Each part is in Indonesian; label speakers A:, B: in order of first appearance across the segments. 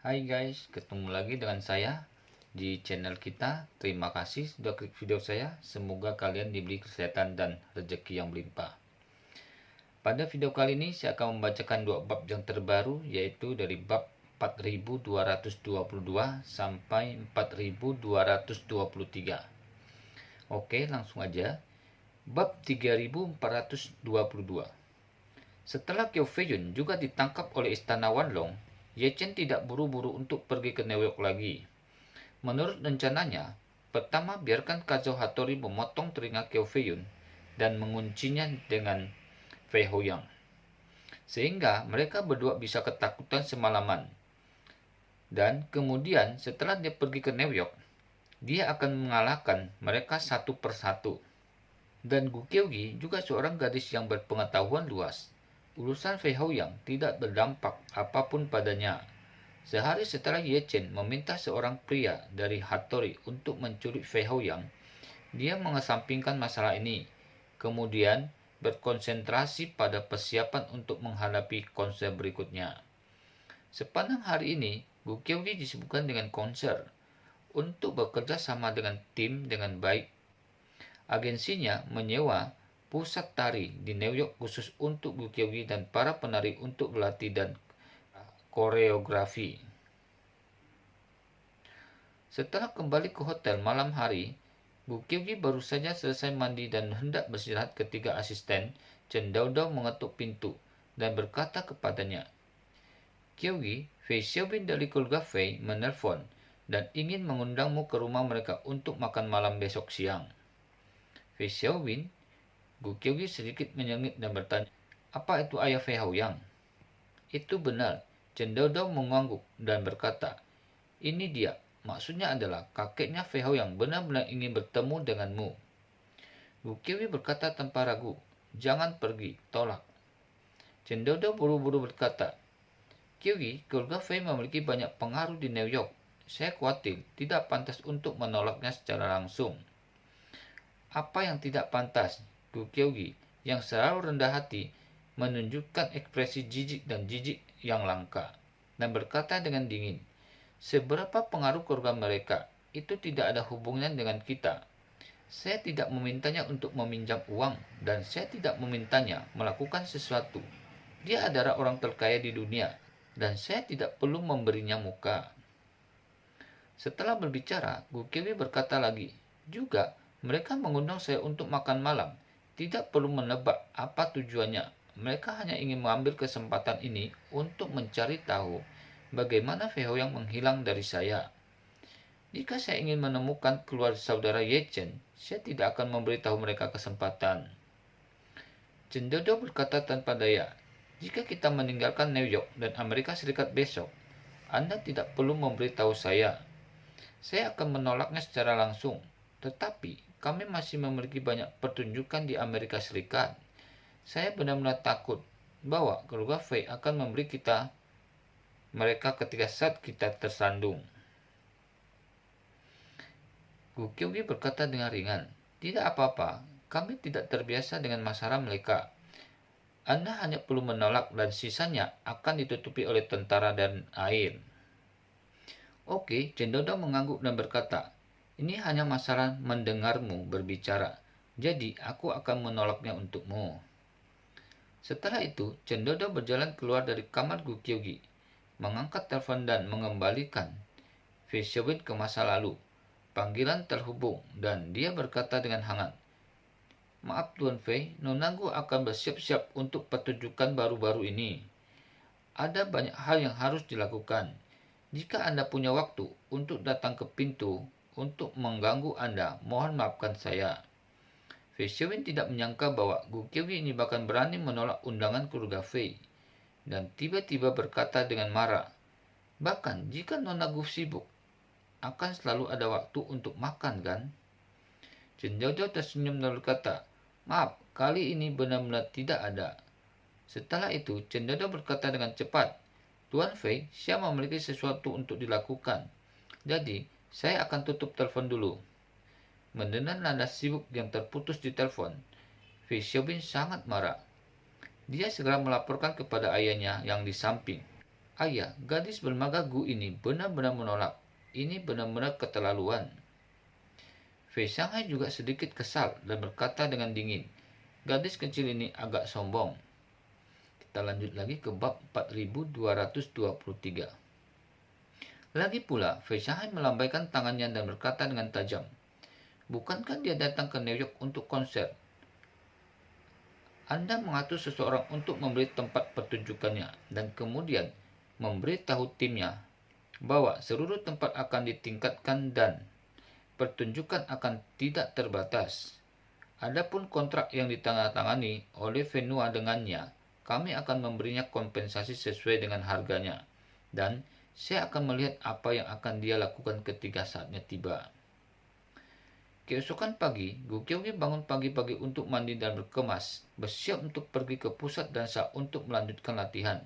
A: Hai guys, ketemu lagi dengan saya di channel kita. Terima kasih sudah klik video saya. Semoga kalian diberi kesehatan dan rezeki yang berlimpah. Pada video kali ini saya akan membacakan dua bab yang terbaru, yaitu dari bab 4222 sampai 4223. Oke, langsung aja. Bab 3422. Setelah Kyo Fei-yun juga ditangkap oleh Istana Wanlong, Ye Chen tidak buru-buru untuk pergi ke New York lagi. Menurut rencananya, pertama biarkan Kazuo Hattori memotong telinga Kyo Fei-yun dan menguncinya dengan Fei Hao-yang, sehingga mereka berdua bisa ketakutan semalaman. Dan kemudian setelah dia pergi ke New York, dia akan mengalahkan mereka satu persatu. Dan Gu Qiugi juga seorang gadis yang berpengetahuan luas. Urusan Fei Hao-yang tidak berdampak apapun padanya. Sehari setelah Ye Chen meminta seorang pria dari Hattori untuk menculik Fei Hao-yang, dia mengesampingkan masalah ini, kemudian berkonsentrasi pada persiapan untuk menghadapi konser berikutnya. Sepanjang hari ini, Gu Qiugi disibukkan dengan konser untuk bekerja sama dengan tim dengan baik. Agensinya menyewa pusat tari di New York khusus untuk Gu Qiugi dan para penari untuk berlatih dan koreografi. Setelah kembali ke hotel malam hari, Gu Qiugi baru saja selesai mandi dan hendak beristirahat ketika asisten Chen Daodao mengetuk pintu dan berkata kepadanya, "Qiugi, Fei Xiaobin dari keluarga Fei menelpon dan ingin mengundangmu ke rumah mereka untuk makan malam besok siang." Fei Xiaobin? Gu Qiugi sedikit menyengit dan bertanya, "Apa itu ayah Fei Hao-yang?" "Itu benar." Chen Daodao mengangguk dan berkata, "Ini dia. Maksudnya adalah kakeknya Fei Hao-yang benar-benar ingin bertemu denganmu." Gu Qiugi berkata tanpa ragu, "Jangan pergi, tolak." Chen Daodao buru-buru berkata, "Qiugi, keluarga Fei memiliki banyak pengaruh di New York. Saya khawatir tidak pantas untuk menolaknya secara langsung." "Apa yang tidak pantas?" Gu Qiugi, yang selalu rendah hati, menunjukkan ekspresi jijik dan jijik yang langka, dan berkata dengan dingin, "Seberapa pengaruh keluarga mereka, itu tidak ada hubungannya dengan kita. Saya tidak memintanya untuk meminjam uang, dan saya tidak memintanya melakukan sesuatu. Dia adalah orang terkaya di dunia, dan saya tidak perlu memberinya muka." Setelah berbicara, Gu Qiugi berkata lagi, "Juga, mereka mengundang saya untuk makan malam. Tidak perlu menebak apa tujuannya. Mereka hanya ingin mengambil kesempatan ini untuk mencari tahu bagaimana Fei Hao-yang menghilang dari saya. Jika saya ingin menemukan keluarga saudara Ye Chen, saya tidak akan memberitahu mereka kesempatan." Chen Daodao berkata tanpa daya, "Jika kita meninggalkan New York dan Amerika Serikat besok, Anda tidak perlu memberitahu saya. Saya akan menolaknya secara langsung. Tetapi kami masih memiliki banyak pertunjukan di Amerika Serikat. Saya benar-benar takut bahwa keluarga Fei akan memberi kita mereka ketika saat kita tersandung." Gu Qiugi berkata dengan ringan, "Tidak apa-apa, kami tidak terbiasa dengan masalah mereka. Anda hanya perlu menolak dan sisanya akan ditutupi oleh tentara dan air." "Oke," Chen Daodao mengangguk dan berkata, "Ini hanya masalah mendengarmu berbicara, jadi aku akan menolaknya untukmu." Setelah itu, Chen Daodao berjalan keluar dari kamar Gu Qiugi, mengangkat telepon dan mengembalikan Fei Xiaobin ke masa lalu. Panggilan terhubung dan dia berkata dengan hangat, "Maaf Tuan Fei, Nona Gu akan bersiap-siap untuk pertunjukan baru-baru ini. Ada banyak hal yang harus dilakukan. Jika Anda punya waktu untuk datang ke pintu untuk mengganggu Anda, mohon maafkan saya." Fei Xiaobin tidak menyangka bahwa Gu Qiugi ini bahkan berani menolak undangan keluarga Fei, dan tiba-tiba berkata dengan marah, "Bahkan jika Nona Gu sibuk, akan selalu ada waktu untuk makan, kan?" Chen Daodao tersenyum dan berkata, "Maaf, kali ini benar-benar tidak ada." Setelah itu, Chen Daodao berkata dengan cepat, "Tuan Fei, saya memiliki sesuatu untuk dilakukan. Jadi, saya akan tutup telepon dulu." Mendengar nada sibuk yang terputus di telepon, Fei Xiaobin sangat marah. Dia segera melaporkan kepada ayahnya yang di samping Ayah, gadis bermaga Gu ini benar-benar menolak. Ini benar-benar keterlaluan. Fei Shanghai juga sedikit kesal dan berkata dengan dingin, gadis kecil ini agak sombong. Kita lanjut lagi ke bab 4223. Lagi pula, Fei Shanghai melambaikan tangannya dan berkata dengan tajam, bukankah dia datang ke New York untuk konser? Anda mengatur seseorang untuk memberi tempat pertunjukannya dan kemudian memberitahu timnya bahwa seluruh tempat akan ditingkatkan dan pertunjukan akan tidak terbatas. Adapun kontrak yang ditandatangani oleh Venua dengannya, kami akan memberinya kompensasi sesuai dengan harganya, dan saya akan melihat apa yang akan dia lakukan ketika saatnya tiba. Keesokan pagi, Gu Qiugi bangun pagi-pagi untuk mandi dan berkemas, bersiap untuk pergi ke pusat dansa untuk melanjutkan latihan.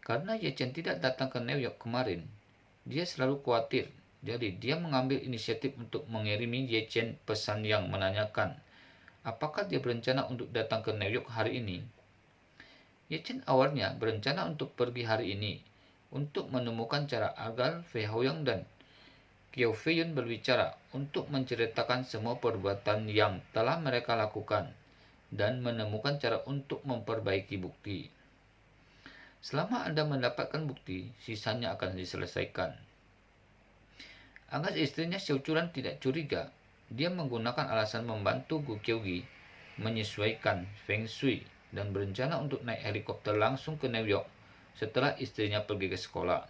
A: Karena Ye Chen tidak datang ke New York kemarin, dia selalu khawatir. Jadi dia mengambil inisiatif untuk mengirimi Ye Chen pesan yang menanyakan apakah dia berencana untuk datang ke New York hari ini. Ye Chen awalnya berencana untuk pergi hari ini untuk menemukan cara agar Fei Haoyang dan Qiao Feiyun berbicara untuk menceritakan semua perbuatan yang telah mereka lakukan dan menemukan cara untuk memperbaiki bukti. Selama Anda mendapatkan bukti, sisanya akan diselesaikan. Agar istrinya Xiao Churan tidak curiga, dia menggunakan alasan membantu Gu Qiugi menyesuaikan Feng Shui dan berencana untuk naik helikopter langsung ke New York setelah istrinya pergi ke sekolah.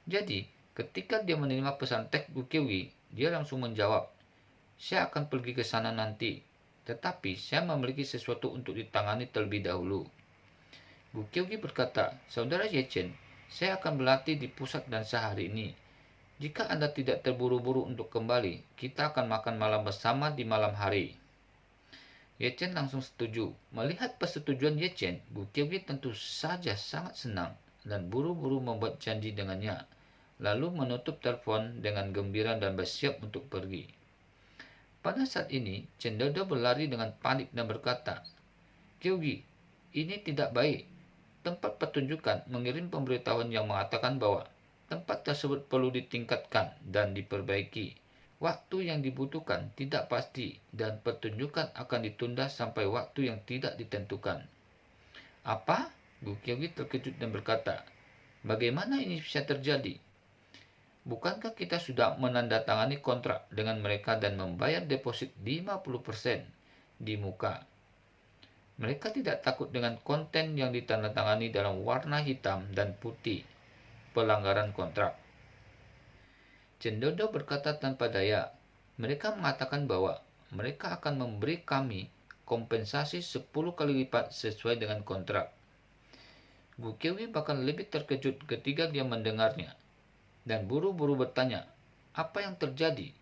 A: Jadi, ketika dia menerima pesan teks Gu Qiugi, dia langsung menjawab, saya akan pergi ke sana nanti, tetapi saya memiliki sesuatu untuk ditangani terlebih dahulu. Gu Qiugi berkata, saudara Ye Chen, saya akan berlatih di pusat dansa hari ini. Jika Anda tidak terburu-buru untuk kembali, kita akan makan malam bersama di malam hari. Ye Chen langsung setuju. Melihat persetujuan Ye Chen, Gu Qiugi tentu saja sangat senang dan buru-buru membuat janji dengannya, lalu menutup telepon dengan gembira dan bersiap untuk pergi. Pada saat ini, Chen Dodo berlari dengan panik dan berkata, Qiugi, ini tidak baik. Tempat pertunjukan mengirim pemberitahuan yang mengatakan bahwa tempat tersebut perlu ditingkatkan dan diperbaiki. Waktu yang dibutuhkan tidak pasti dan pertunjukan akan ditunda sampai waktu yang tidak ditentukan. Apa? Gu Qiugi terkejut dan berkata, bagaimana ini bisa terjadi? Bukankah kita sudah menandatangani kontrak dengan mereka dan membayar deposit 50% di muka? Mereka tidak takut dengan konten yang ditandatangani dalam warna hitam dan putih, pelanggaran kontrak. Chen Dodo berkata tanpa daya, mereka mengatakan bahwa mereka akan memberi kami kompensasi 10 kali lipat sesuai dengan kontrak. Gu Qiugi bahkan lebih terkejut ketika dia mendengarnya, dan buru-buru bertanya, apa yang terjadi?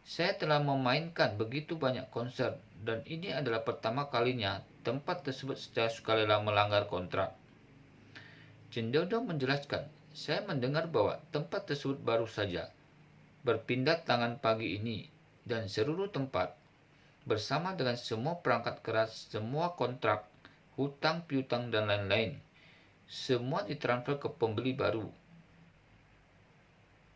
A: Saya telah memainkan begitu banyak konser, dan ini adalah pertama kalinya tempat tersebut secara sukarela melanggar kontrak. Chen Dodo menjelaskan, saya mendengar bahwa tempat tersebut baru saja berpindah tangan pagi ini, dan seluruh tempat, bersama dengan semua perangkat keras, semua kontrak, hutang piutang dan lain-lain, semua ditransfer ke pembeli baru.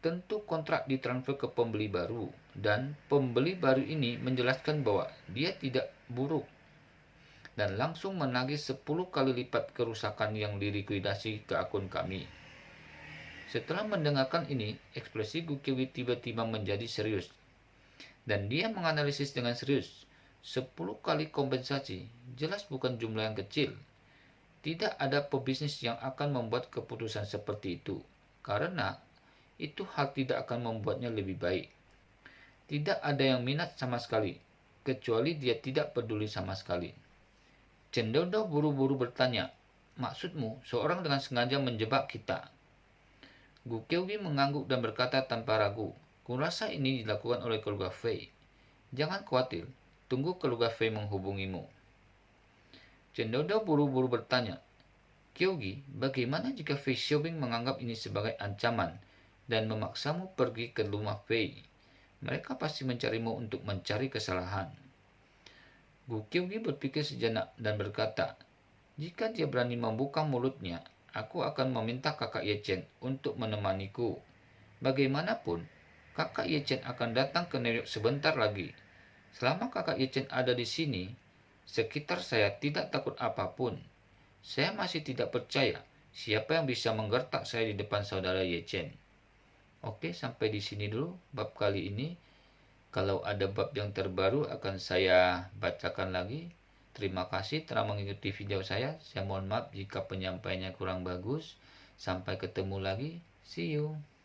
A: Tentu kontrak ditransfer ke pembeli baru, dan pembeli baru ini menjelaskan bahwa dia tidak buruk dan langsung menagih 10 kali lipat kerusakan yang dilikuidasi ke akun kami. Setelah mendengarkan ini, ekspresi Gu Qiugi tiba-tiba menjadi serius, dan dia menganalisis dengan serius. 10 kali kompensasi jelas bukan jumlah yang kecil. Tidak ada pebisnis yang akan membuat keputusan seperti itu, karena itu hal tidak akan membuatnya lebih baik. Tidak ada yang minat sama sekali, kecuali dia tidak peduli sama sekali. Chen Dodo buru-buru bertanya, maksudmu seorang dengan sengaja menjebak kita? Gu Qiugi mengangguk dan berkata tanpa ragu, kurasa ini dilakukan oleh keluarga Fei. Jangan khawatir, tunggu keluarga Fei menghubungimu. Chen Dodo buru-buru bertanya, Qiugi, bagaimana jika Fei Xiaobing menganggap ini sebagai ancaman dan memaksamu pergi ke rumah Fei? Mereka pasti mencarimu untuk mencari kesalahan. Gu Qiugi berpikir sejenak dan berkata, jika dia berani membuka mulutnya, aku akan meminta kakak Yechen untuk menemaniku. Bagaimanapun, kakak Yechen akan datang ke New York sebentar lagi. Selama kakak Yechen ada di sini, sekitar saya tidak takut apapun. Saya masih tidak percaya siapa yang bisa menggertak saya di depan saudara Yechen. Oke, sampai di sini dulu bab kali ini. Kalau ada bab yang terbaru akan saya bacakan lagi. Terima kasih telah mengikuti video saya. Saya mohon maaf jika penyampaiannya kurang bagus. Sampai ketemu lagi. See you.